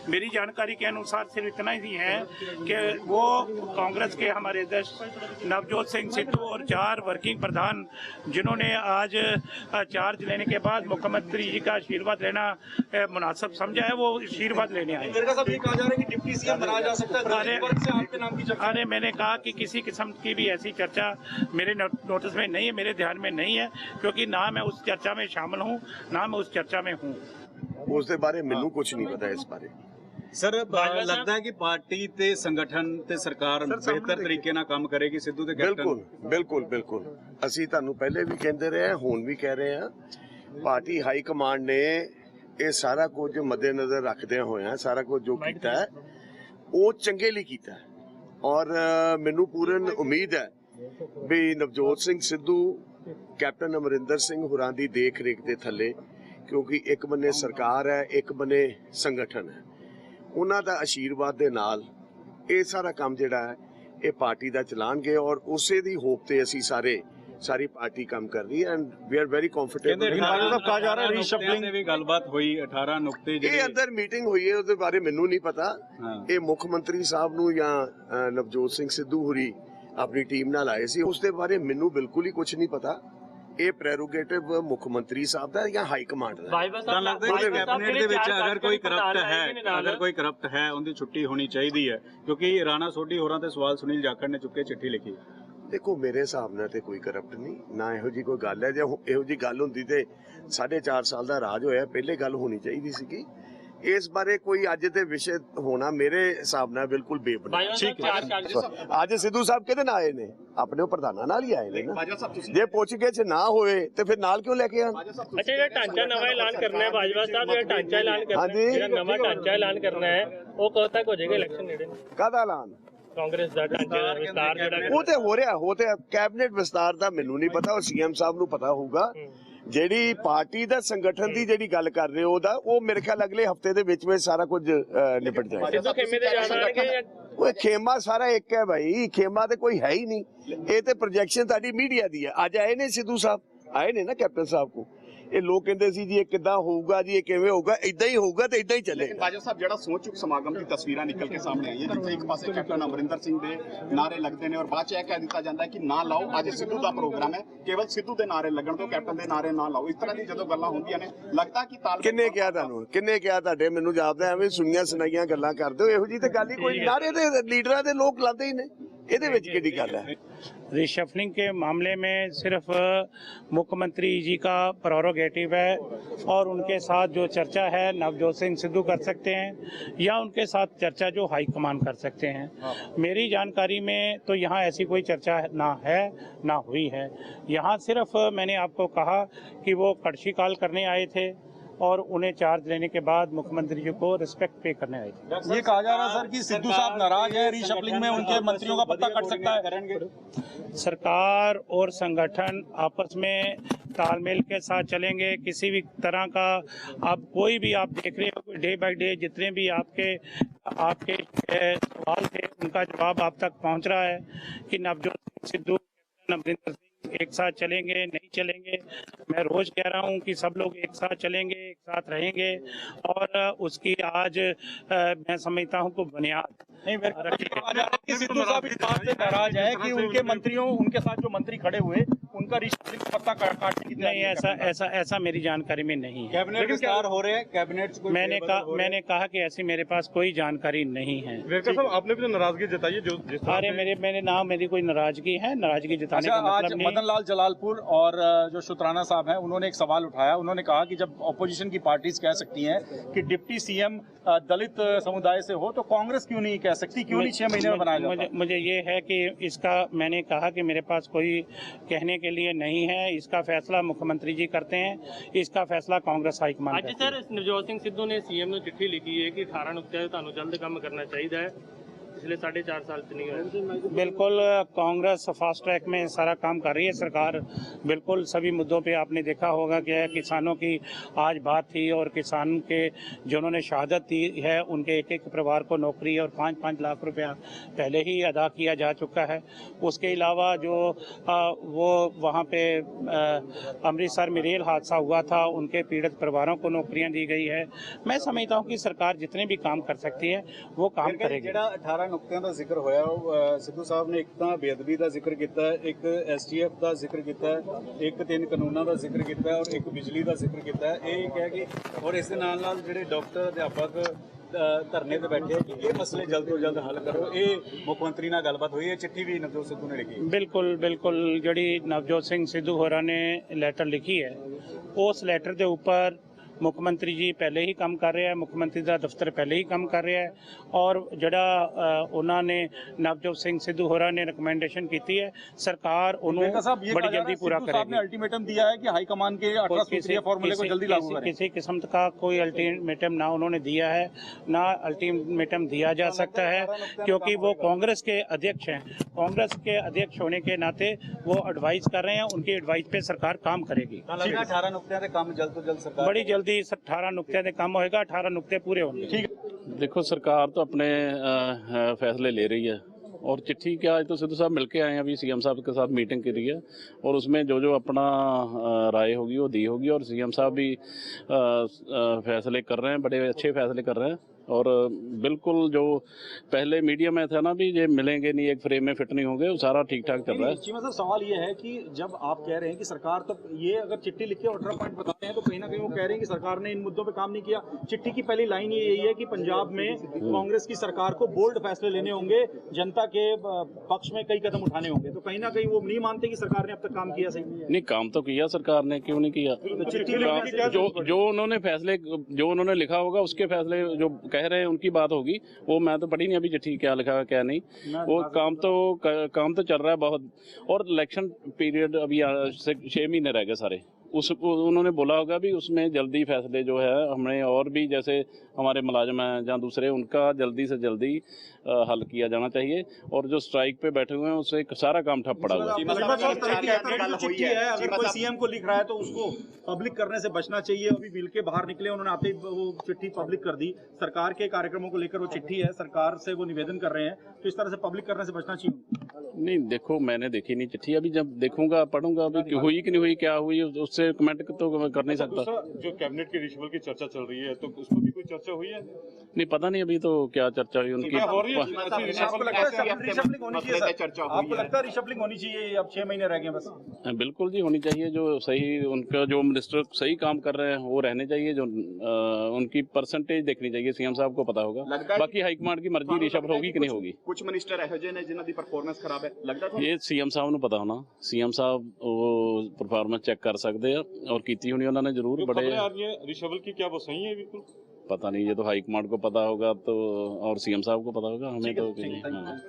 मेरी जानकारी के अनुसार सिर्फ इतना ही है कि वो कांग्रेस के हमारे अध्यक्ष नवजोत सिंह सिद्धू और 4 वर्किंग प्रधान जिन्होंने आज चार्ज लेने के बाद मुख्यमंत्री जी का आशीर्वाद लेना मुनासिब समझा है, वो आशीर्वाद लेने आए। अरे मैंने कहा कि किसी किस्म की भी ऐसी चर्चा मेरे नोटिस में नहीं है, मेरे ध्यान में नहीं है, क्योंकि ना मैं उस चर्चा में शामिल हूँ ना मैं उस चर्चा में हूँ। उसके बारे मैनू कुछ नहीं पता इस बारे। सर लगता है कि पार्टी ते संगठन ते सरकार बेहतर तरीके नाल काम करेगी सिद्धू ते कैप्टन? बिल्कुल बिल्कुल बिल्कुल। असी तुहानू पहले भी कहते रहे हैं, हुण भी कह रहे हैं, पार्टी हाई कमांड ने ये सारा कुछ मद्देनजर रखदे होए सारा कुछ जो कीता है वो चंगे लिए कीता है। और मैनू पूर्ण उम्मीद है भी नवजोत सिंह सिद्धू कैप्टन अमरिंदर सिंह होरां दी देख रेख दे थले, क्योंकि एक बन्ने सरकार है एक बन्ने संगठन है, उन्हां दा आशीर्वाद दे नाल ये सारा काम जिहड़ा है ये पार्टी दा चलाणगे और उसे दी होप ते असी सारी पार्टी काम कर रही है and we are very confident. कहा जा रहा है रीशफलिंग भी गलबात हुई 18 नुक्ते ये अंदर मीटिंग हुई है उसके बारे मैनू नहीं पता। ये मुख्यमंत्री साहब नू या नवजोत सिंह सिद्धू होरी अपनी टीम नाल आए सी, उसके बारे मैनू बिल्कुल ही कुछ नहीं पता। ये प्रेरोगेटिव मुख्यमंत्री साहब दा या हाई कमांड दा। कैबिनेट दे विच अगर कोई करप्ट है उनकी छुट्टी होनी चाहिए है, क्योंकि राणा सोढी होरां ते सवाल सुनील जाखड़ ने चुके चिट्ठी लिखी। देखो मेरे हिसाब नाल ते कोई करप्ट नहीं, ना इहो जी कोई गल है। जे इहो जी गल हुंदी ते 4.5 साल दा राज होया, पहले गल होनी चाहिए सीगी। इस बारे कोई अज दे विषय होना मेरे हिसाब नाल बिल्कुल बेबुनियाद। ठीक है, अज सिद्धू साहब किहदे नाल आए ने? अपने प्रधानां नाल ही आए ने ना। जे पुछ के च ना होए ते फिर नाल क्यों लेके आन? अच्छा, जेड़ा ढांचा नवा ऐलान करना है बाजवा साहब, जेड़ा ढांचा ऐलान करना है, जेड़ा नवा ढांचा ऐलान करना है, वो कब तक हो जाएगा? इलेक्शन नेड़े काहदा ऐलान? कांग्रेस दा ढांचे दा विस्तार जेड़ा वो ते हो रहा कैबिनेट विस्तार दा मैनू नहीं पता, और सीएम साहब नू पता होगा। ਜਿਹੜੀ ਪਾਰਟੀ ਦਾ ਸੰਗਠਨ ਦੀ ਜਿਹੜੀ ਗੱਲ ਕਰ ਰਹੇ ਹੋ ਉਹਦਾ ਉਹ ਮੇਰੇ ਖਿਆਲ ਅਗਲੇ ਹਫਤੇ ਦੇ ਵਿੱਚ ਸਾਰਾ ਕੁਝ ਨਿਪਟ ਜਾਏਗਾ। ਸਿੱਧੂ ਖੇਮੇ ਤੇ ਜਾਣਗੇ? ਉਹ ਖੇਮਾ ਸਾਰਾ ਇੱਕ ਹੈ ਭਾਈ, ਖੇਮਾ ਤੇ ਕੋਈ ਹੈ ਹੀ ਨਹੀਂ। ਇਹ ਤੇ ਪ੍ਰੋਜੈਕਸ਼ਨ ਤੁਹਾਡੀ ਮੀਡੀਆ ਦੀ ਹੈ। ਅੱਜ ਆਏ ਨੇ ਸਿੱਧੂ ਸਾਹਿਬ, ਆਏ ਨੇ ਨਾ ਕੈਪਟਨ ਸਾਹਿਬ ਕੋ, ਇਹ ਲੋਕ ਕਹਿੰਦੇ ਸੀ ਜੀ ਇਹ ਕਿੱਦਾਂ ਹੋਊਗਾ ਜੀ, ਇਹ ਕਿਵੇਂ ਹੋਊਗਾ, ਇਦਾਂ ਹੀ ਹੋਊਗਾ ਤੇ ਇਦਾਂ ਹੀ ਚੱਲੇਗਾ। ਬਾਜਵਾ ਸਾਹਿਬ ਜਿਹੜਾ ਸੋਚ ਚੁੱਕ ਸਮਾਗਮ ਦੀ ਤਸਵੀਰਾਂ ਨਿਕਲ ਕੇ ਸਾਹਮਣੇ ਆਈਆਂ, ਜਿੱਥੇ ਇੱਕ ਪਾਸੇ ਕੈਪਟਨ ਅਮਰਿੰਦਰ ਸਿੰਘ ਦੇ ਨਾਰੇ ਲੱਗਦੇ ਨੇ ਔਰ ਬਾਅਦ ਚ ਇਹ ਕਹਿ ਦਿੱਤਾ ਜਾਂਦਾ ਕਿ ਨਾ ਲਾਓ, ਅੱਜ ਸਿੱਧੂ ਦਾ ਪ੍ਰੋਗਰਾਮ ਹੈ, ਕੇਵਲ ਸਿੱਧੂ ਦੇ ਨਾਰੇ ਲੱਗਣ ਤੋਂ, ਕੈਪਟਨ ਦੇ ਨਾਰੇ ਨਾ ਲਾਓ। ਇਸ ਤਰ੍ਹਾਂ ਦੀ ਜਦੋਂ ਗੱਲਾਂ ਹੁੰਦੀਆਂ ਨੇ ਲੱਗਦਾ ਕਿ ਤਾਲ ਕਿੰਨੇ ਕਿਹਾ ਤੁਹਾਨੂੰ, ਕਿੰਨੇ ਕਿਹਾ ਤੁਹਾਡੇ? ਮੈਨੂੰ ਜਾਪਦਾ ਐਵੇਂ ਸੁਣੀਆਂ ਸੁਣਾਈਆਂ ਗੱਲਾਂ ਕਰਦੇ ਹੋ, ਇਹੋ ਜੀ ਤੇ ਗੱਲ ਹੀ ਕੋਈ। ਨਾਰੇ ਦੇ ਲੀਡਰਾਂ ਦੇ ਲੋਕ ਲਾਉਂਦੇ ਹੀ ਨੇ, ਇਹਦੇ ਵਿੱਚ ਕਿਹੜੀ ਗੱਲ ਹੈ? रिशफलिंग के मामले में सिर्फ मुख्यमंत्री जी का प्रोरोगेटिव है और उनके साथ जो चर्चा है नवजोत सिंह सिद्धू कर सकते हैं या उनके साथ चर्चा जो हाईकमान कर सकते हैं। मेरी जानकारी में तो यहाँ ऐसी कोई चर्चा ना है ना हुई है। यहाँ सिर्फ मैंने आपको कहा कि वो कड़छी काल करने आए थे और उन्हें चार्ज लेने के बाद मुख्यमंत्री जी को रिस्पेक्ट पे करने आए थे। ये कहा जा रहा है सर कि सिद्धू साहब नाराज है, रीशफलिंग में उनके मंत्रियों का पत्ता कट सकता है। सरकार और संगठन आपस में तालमेल के साथ चलेंगे। किसी भी तरह का आप कोई भी आप देख रहे हो डे बाय डे जितने भी आपके सवाल थे उनका जवाब आप तक पहुंच रहा है कि नवजोत सिंह सिद्धू, अमरिंदर सिंह एक साथ चलेंगे नहीं चलेंगे। मैं रोज कह रहा हूं कि सब लोग एक साथ चलेंगे, एक साथ रहेंगे और उसकी आज मैं समझता हूं को बुनियाद सिद्धू साहब इस बात से नाराज है कि उनके मंत्रियों, उनके साथ जो मंत्री खड़े हुए उनका रीशफलिंग का पत्ता काटने की नहीं, ऐसा मेरी जानकारी में नहीं है। कैबिनेट विस्तार हो रहे हैं, कैबिनेट मैंने कहा कि ऐसी मेरे पास कोई जानकारी नहीं है। आपने भी तो नाराजगी जताई है। अरे मेरी कोई नाराजगी है, नाराजगी जताने का मतलब नहीं। मदन लाल जलालपुर और जो शुतराना साहब हैं उन्होंने एक सवाल उठाया। उन्होंने कहा कि जब ऑपोजिशन की पार्टीज कह सकती हैं कि डिप्टी सीएम दलित समुदाय से हो तो कांग्रेस क्यों नहीं कह सकती, क्यों नहीं 6 महीने में बनाया जाता? मुझे ये है कि इसका मैंने कहा कि मेरे पास कोई कहने के लिए नहीं है। इसका फैसला मुख्यमंत्री जी करते हैं, इसका फैसला कांग्रेस हाईकमान करती है। सर नवजोत सिंह सिद्धू ने सीएम ਨੂੰ चिट्ठी लिखी है कि 18 नुकते ਤੁਹਾਨੂੰ जल्द काम करना चाहिए है। पिछले 4.5 साल से नहीं हुआ। बिल्कुल कांग्रेस फास्ट ट्रैक में सारा काम कर रही है सरकार। बिल्कुल सभी मुद्दों पे आपने देखा होगा कि किसानों की आज बात थी और किसान के जिन्होंने शहादत दी है उनके एक एक परिवार को नौकरी और 5-5 लाख रुपया पहले ही अदा किया जा चुका है। उसके अलावा जो वो वहाँ पे अमृतसर में रेल हादसा हुआ था उनके पीड़ित परिवारों को नौकरियां दी गई है। मैं समझता हूँ कि सरकार जितने भी काम कर सकती है वो काम करेगी। ਜਿਹੜਾ 18 ਨੁਕਤਿਆਂ ਦਾ ਜ਼ਿਕਰ ਹੋਇਆ ਉਹ ਸਿੱਧੂ ਸਾਹਿਬ ਨੇ ਇੱਕ ਤਾਂ ਬੇਅਦਬੀ ਦਾ ਜ਼ਿਕਰ ਕੀਤਾ ਹੈ, ਇੱਕ ਐਸਟੀਐਫ ਦਾ ਜ਼ਿਕਰ ਕੀਤਾ ਹੈ, ਇੱਕ 3 ਕਾਨੂੰਨਾਂ ਦਾ ਜ਼ਿਕਰ ਕੀਤਾ ਹੈ ਔਰ ਇੱਕ ਬਿਜਲੀ ਦਾ ਜ਼ਿਕਰ ਕੀਤਾ ਹੈ। ਇਹ ਕਹਿ ਕੇ ਔਰ ਇਸ ਦੇ ਨਾਲ ਨਾਲ ਜਿਹੜੇ ਡਾਕਟਰ ਅਧਿਆਪਕ ਧਰਨੇ ਤੇ ਬੈਠੇ ਇਹ ਮਸਲੇ ਜਲਦ ਤੋਂ ਜਲਦ ਹੱਲ ਕਰੋ। ਇਹ ਮੁੱਖ ਮੰਤਰੀ ਨਾਲ ਗੱਲਬਾਤ ਹੋਈ ਹੈ, ਚਿੱਠੀ ਵੀ ਨਵਜੋਤ ਸਿੱਧੂ ਨੇ ਲਿਖੀ। बिल्कुल बिल्कुल जी नवजोत सिंह सिद्धू होरा ने लैटर लिखी है उस लैटर के ऊपर मुख्यमंत्री जी पहले ही काम कर रहे हैं, मुख्यमंत्री का दफ्तर पहले ही काम कर रहा है और जड़ा उन्होंने नवजोत सिंह सिद्धू होरा ने रिकमेंडेशन की है सरकार उन्होंने बड़ी जल्दी पूरा करेगी। अल्टीमेटम दिया है कि हाईकमान के 18 सूत्रीय फॉर्मूले को जल्दी लागू करें। किसी किस्म का कोई अल्टीमेटम ना उन्होंने दिया है ना अल्टीमेटम दिया जा सकता है क्योंकि वो कांग्रेस के अध्यक्ष हैं। कांग्रेस के अध्यक्ष होने के नाते वो एडवाइस कर रहे हैं, उनकी एडवाइस पे सरकार काम करेगी। 18 नुकतिਆਂ ਦੇ ਕੰਮ जल्द तो जल्द सरकार बड़ी जल्दी 18 नुक्ते के काम होएगा, 18 नुक्ते पूरे होंगे। देखो सरकार तो अपने फैसले ले रही है और चिट्ठी क्या आज तो सिद्धू साहब मिलके आए हैं, अभी सीएम साहब के साथ मीटिंग करी है और उसमें जो जो अपना राय होगी वो दी होगी और सीएम साहब भी फैसले कर रहे हैं, बड़े अच्छे फैसले कर रहे हैं और बिल्कुल जो पहले मीडिया में था ना भी ये मिलेंगे नहीं, एक फ्रेम में फिट नहीं होंगे, वो सारा ठीक ठाक चल रहा है। चीमा साहब सवाल ये है कि जब आप कह रहे हैं कि सरकार तो ये अगर चिट्ठी लिख के 18 पॉइंट बताते हैं तो कहीं ना कहीं वो कह रहे हैं कि सरकार ने इन मुद्दों पे काम नहीं किया। चिट्ठी की पहली लाइन ये यही है कि पंजाब में कांग्रेस की सरकार को बोल्ड फैसले लेने होंगे, जनता के पक्ष में कई कदम उठाने होंगे, तो कहीं ना कहीं वो नहीं मानते कि सरकार ने अब तक काम किया सही नहीं। काम तो किया सरकार ने, क्यों नहीं किया? जो उन्होंने फैसले जो उन्होंने लिखा होगा उसके फैसले जो कह रहे हैं उनकी बात होगी, वो मैं तो पढ़ी नहीं अभी चिट्ठी क्या लिखा है क्या नहीं। वो काम तो चल रहा है बहुत और इलेक्शन पीरियड अभी 6 महीने रह गए सारे, उन्होंने बोला होगा भी उसमें जल्दी फैसले जो है हमें और भी जैसे हमारे मुलाजिम हैं या दूसरे उनका जल्दी से जल्दी हल किया जाना चाहिए और जो स्ट्राइक पे बैठे हुए हैं उससे सारा काम ठप पड़ा हुआ है। चिट्ठी है, अगर कोई सीएम को लिख रहा है तो उसको पब्लिक करने से बचना चाहिए। अभी मिल के बाहर निकले, उन्होंने आते ही वो चिट्ठी पब्लिक कर दी। सरकार के कार्यक्रमों को लेकर वो चिट्ठी है, सरकार से वो निवेदन कर रहे हैं, तो इस तरह से पब्लिक करने से बचना चाहिए। नहीं देखो मैंने देखी नहीं चिट्ठी, अभी जब देखूंगा पढ़ूंगा अभी हुई कि नहीं हुई क्या हुई उससे कमेंट तो कर नहीं सकता। जो कैबिनेट के रिशवल की चर्चा चल रही है तो उसमें भी कोई चर्चा हुई है? नहीं पता नहीं अभी तो क्या चर्चा हुई उनकी। आपको लगता है रिशफलिंग होनी चाहिए? आपको लगता है रिशफलिंग होनी चाहिए? अब 6 महीने रह गए बस। बिल्कुल जी होनी चाहिए, जो सही उनका जो मिनिस्टर सही काम कर रहे हैं वो रहने चाहिए, जो उनकी परसेंटेज देखनी चाहिए, सीएम साहब को पता होगा। बाकी हाईकमांड की मर्जी रिशफल होगी कि नहीं होगी। कुछ मिनिस्टर ਇਹੋ ਜਿਹੇ ਨੇ ਜਿਨ੍ਹਾਂ ਦੀ ਪਰਫਾਰਮੈਂਸ ਖਰਾਬ ਹੈ ਲੱਗਦਾ ਤੁਹਾਨੂੰ? ਇਹ ਸੀਐਮ ਸਾਹਿਬ ਨੂੰ ਪਤਾ ਹੋਣਾ, ਸੀਐਮ ਸਾਹਿਬ ਉਹ ਪਰਫਾਰਮੈਂਸ ਚੈੱਕ ਕਰ ਸਕਦੇ ਆ और ਕੀਤੀ ਹੋਣੀ ਉਹਨਾਂ ਨੇ ਜ਼ਰੂਰ। बड़े रिशवल की क्या वो सही है? बिल्कुल पता नहीं, ये तो हाईकमांड को पता होगा तो और सीएम साहब को पता होगा, हमें तो नहीं।